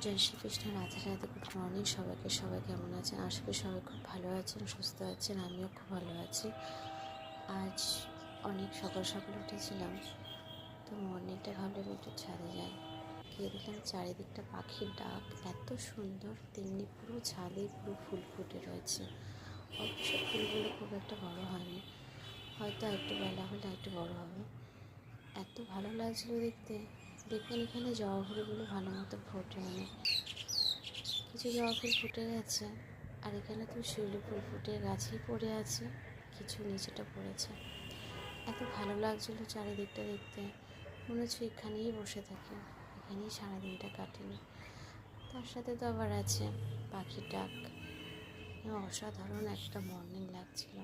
জয় Shrikrishna, Radhe Radhe. Good morning সবাইকে। সবাই কেমন আছেন? আশা করি সবাই খুব ভালো আছেন, সুস্থ আছেন। আমিও খুব ভালো আছি। আজ অনেক সকাল সকাল উঠেছিলাম, তো মর্নিংটা ভাবলাম একটু ছাদে যাই। গিয়ে দেখলাম চারিদিকটা পাখির ডাক এত সুন্দর, তেমনি পুরো ছাদে পুরো ফুল ফুটে রয়েছে। অবশ্য ফুলগুলো খুব একটা বড় হয়নি, হয়তো একটু বেলা হলে একটু বড় হবে। এত ভালো লাগছিলো দেখতে। দেখবেন এখানে জবা ফুলগুলো ভালো মতো ফোটে, কিছু জবা ফুল ফুটে গেছে, আর এখানে তো শিউলি ফুল ফুটে গাছেই পড়ে আছে, কিছু নিচেটা পড়েছে। এত ভালো লাগছিলো চারিদিকটা দেখতে, মনে হচ্ছে এখানেই বসে থাকি, এখানেই সারাদিনটা কাটেনি। তার সাথে তো আবার আছে পাখির ডাক। অসাধারণ একটা মর্নিং লাগছিল,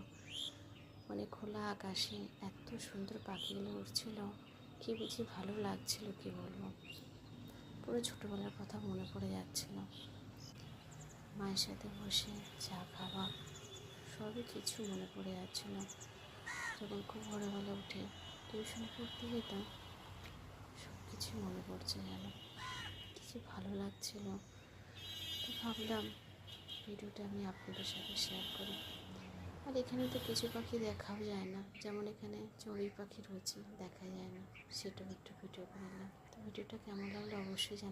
মানে খোলা আকাশে এত সুন্দর পাখিগুলো উঠছিল, কি বেশি ভালো লাগছিল কি বলবো। পুরো ছোটোবেলার কথা মনে পড়ে যাচ্ছিল। মায়ের সাথে বসে চা খাওয়া, সবই কিছু মনে পড়ে যাচ্ছিল। যখন খুব ভোরবেলা উঠে টিউশন পড়তে যেতাম, সব কিছু মনে পড়ছে যেন, কিছু ভালো লাগছিল। তো ভাবলাম ভিডিওটা আমি আপনাদের সাথে শেয়ার করি। আর এখানে তো কিছু পাখি দেখাও যায় না, যেমন এখানে চড়ুই পাখি রয়েছে, দেখা যায় না, সেটাও একটু ভিডিও করে নিলাম। তো ভিডিওটা কেমন লাগলো অবশ্যই জানাবেন।